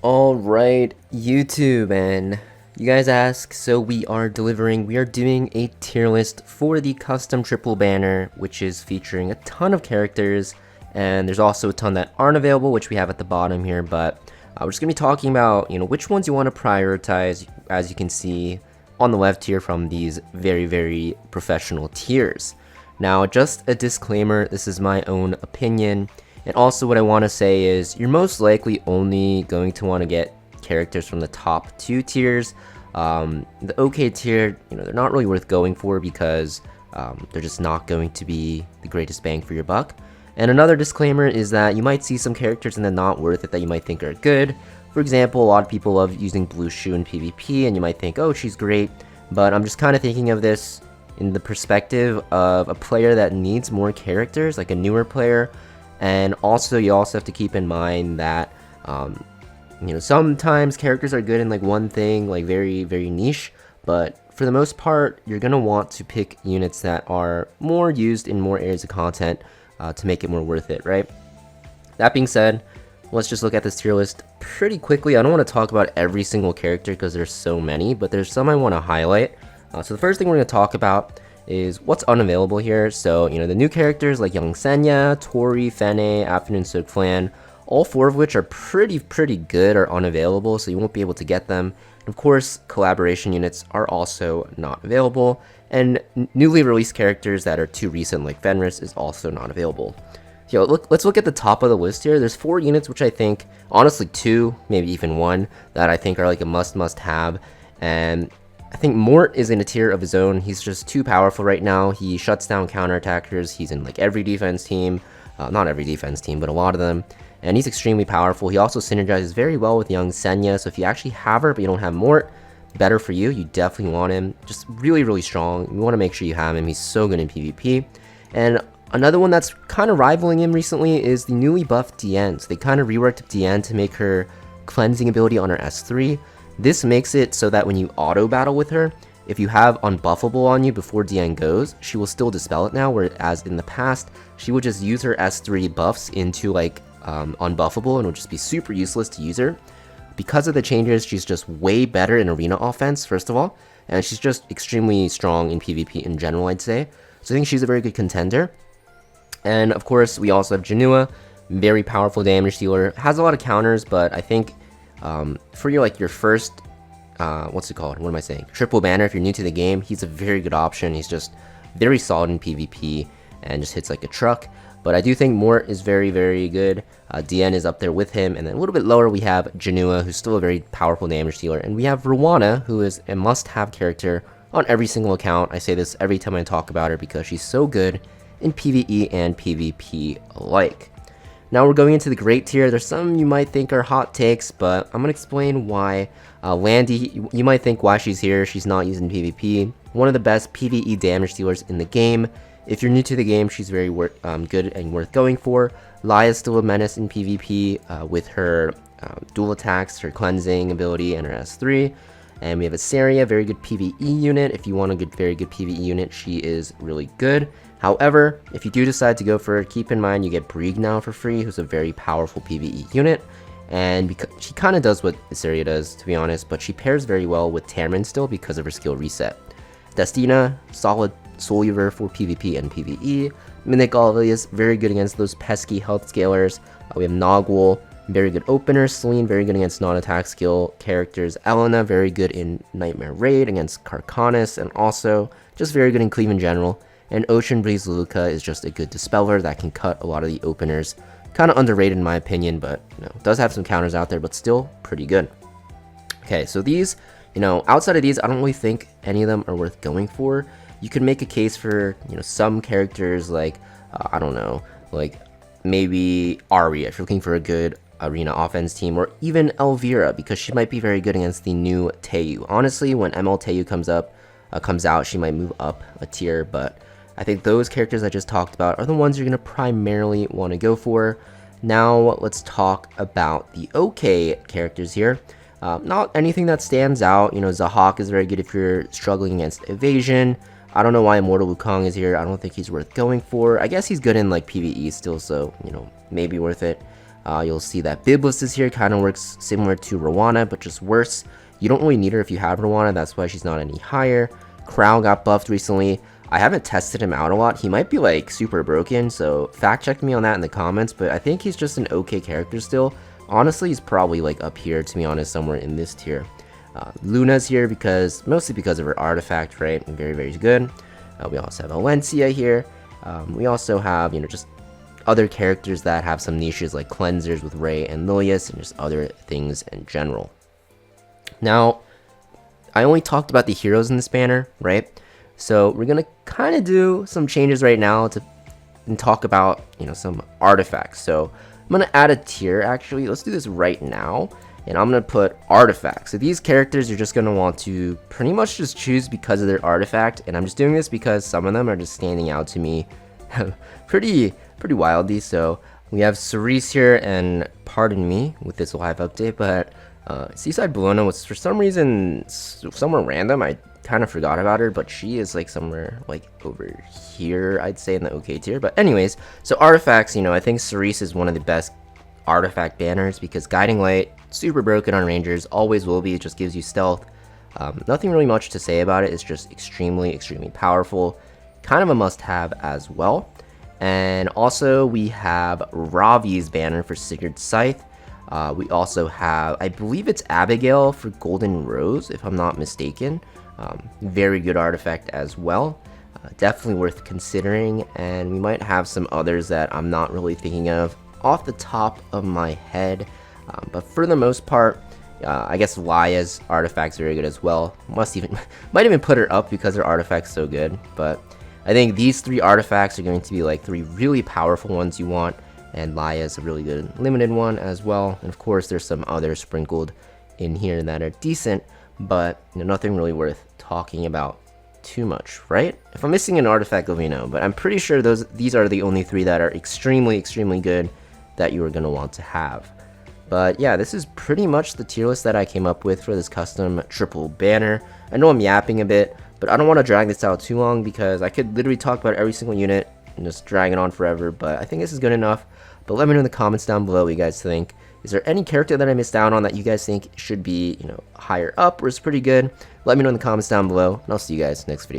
Alright, YouTube, and you guys ask, so we are doing a tier list for the custom triple banner, which is featuring a ton of characters, and there's also a ton that aren't available, which we have at the bottom here, but we're just going to be talking about, which ones you want to prioritize, as you can see on the left here from these very, very professional tiers. Now, just a disclaimer, this is my own opinion. And also what I want to say is you're most likely only going to want to get characters from the top two tiers. The OK tier, they're not really worth going for because they're just not going to be the greatest bang for your buck. And another disclaimer is that you might see some characters in the not worth it that you might think are good. For example, a lot of people love using Blue Shoe in PvP and you might think, oh, she's great. But I'm just kind of thinking of this in the perspective of a player that needs more characters, like a newer player. And also, you also have to keep in mind that, sometimes characters are good in like one thing, like very, very niche, but for the most part, you're going to want to pick units that are more used in more areas of content to make it more worth it, right? That being said, let's just look at this tier list pretty quickly. I don't want to talk about every single character because there's so many, but there's some I want to highlight. So the first thing we're going to talk about is what's unavailable here. So, the new characters like Young Senya, Tori, Fene, Afternoon Soak Flan, all four of which are pretty good are unavailable, so you won't be able to get them. And of course, collaboration units are also not available, and newly released characters that are too recent like Fenris is also not available. Let's look at the top of the list here. There's 4 units which I think, honestly 2, maybe even 1, that I think are like a must have, and I think Mort is in a tier of his own. He's just too powerful right now. He shuts down counterattackers. He's in like every defense team. Not every defense team, but a lot of them. And he's extremely powerful. He also synergizes very well with Young Senya. So if you actually have her, but you don't have Mort, better for you. You definitely want him. Just really strong. You want to make sure you have him. He's so good in PvP. And another one that's kind of rivaling him recently is the newly buffed DN. So they kind of reworked DN to make her cleansing ability on her S3. This makes it so that when you auto battle with her, if you have unbuffable on you before DN goes, she will still dispel it now, whereas in the past, she would just use her S3 buffs into like unbuffable and it would just be super useless to use her. Because of the changes, she's just way better in arena offense, first of all, and she's just extremely strong in PvP in general, I'd say. So I think she's a very good contender. And of course, we also have Janua, very powerful damage dealer, has a lot of counters, but I think for your first, what's it called? What am I saying? Triple banner, if you're new to the game, he's a very good option. He's just very solid in PvP and just hits like a truck. But I do think Mort is very good. DN is up there with him. And then a little bit lower, we have Janua, who's still a very powerful damage dealer. And we have Rwana, who is a must-have character on every single account. I say this every time I talk about her because she's so good in PvE and PvP alike. Now we're going into the great tier. There's some you might think are hot takes, but I'm going to explain why. Landy, you might think why she's here. She's not used in PvP. One of the best PvE damage dealers in the game. If you're new to the game, she's very good and worth going for. Lai is still a menace in PvP with her dual attacks, her cleansing ability, and her S3. And we have a Saria, very good PvE unit. If you want a very good PvE unit, she is really good. However, if you do decide to go for it, keep in mind you get Brieg now for free, who's a very powerful PvE unit. And because she kind of does what Saria does, to be honest, but she pairs very well with Tamrin still because of her skill reset. Destina, solid Soluver for PvP and PvE. Mimic is very good against those pesky health scalers. We have Nogwol, very good opener. Celine, very good against non-attack skill characters. Elena, very good in Nightmare Raid against Carcanis, and also just very good in Cleave in general. And Ocean Breeze Luca is just a good dispeller that can cut a lot of the openers. Kind of underrated in my opinion, but does have some counters out there, but still pretty good. Okay, so these, outside of these, I don't really think any of them are worth going for. You could make a case for, some characters like, I don't know, like maybe Ari if you're looking for a good arena offense team, or even Elvira because she might be very good against the new Teiyu. Honestly, when ML Teiyu comes out, she might move up a tier, but I think those characters I just talked about are the ones you're going to primarily want to go for. Now let's talk about the OK characters here. Not anything that stands out. Zahak is very good if you're struggling against evasion. I don't know why Immortal Wukong is here. I don't think he's worth going for. I guess he's good in like PvE still, so maybe worth it. You'll see that Biblis is here, kind of works similar to Rowana, but just worse. You don't really need her if you have Rowana, that's why she's not any higher. Crow got buffed recently. I haven't tested him out a lot. He might be like super broken, so fact check me on that in the comments, but I think he's just an okay character still. Honestly, he's probably like up here, to be honest, somewhere in this tier. Luna's here mostly because of her artifact, right? And very, very good. We also have Valencia here. We also have, just other characters that have some niches like cleansers with Ray and Lilius, and just other things in general. Now, I only talked about the heroes in this banner, right? So we're gonna kind of do some changes right now and talk about some artifacts. So I'm gonna add a tier actually. Let's do this right now, and I'm gonna put artifacts. So these characters you're just gonna want to pretty much just choose because of their artifact, and I'm just doing this because some of them are just standing out to me pretty wildly. So we have Cerise here, and pardon me with this live update, but Seaside Bologna was for some reason somewhere random. I kind of forgot about her, but she is like somewhere like over here, I'd say, in the OK tier. But anyways, so artifacts, I think Cerise is one of the best artifact banners because Guiding Light, super broken on Rangers, always will be. It just gives you stealth. Nothing really much to say about it. It's just extremely powerful. Kind of a must-have as well. And also we have Ravi's banner for Sigurd's Scythe. We also have, I believe it's Abigail for Golden Rose, if I'm not mistaken. Very good artifact as well. Definitely worth considering, and we might have some others that I'm not really thinking of off the top of my head. But for the most part, I guess Laya's artifact's very good as well. Might even put her up because her artifact's so good. But I think these three artifacts are going to be like three really powerful ones you want. And Laya is a really good limited one as well. And of course, there's some others sprinkled in here that are decent, but nothing really worth talking about too much, right? If I'm missing an artifact, let me know. But I'm pretty sure these are the only three that are extremely good that you are going to want to have. But yeah, this is pretty much the tier list that I came up with for this custom triple banner. I know I'm yapping a bit, but I don't want to drag this out too long because I could literally talk about every single unit and just drag it on forever, but I think this is good enough. But let me know in the comments down below what you guys think. Is there any character that I missed out on that you guys think should be, higher up or is pretty good? Let me know in the comments down below, and I'll see you guys next video.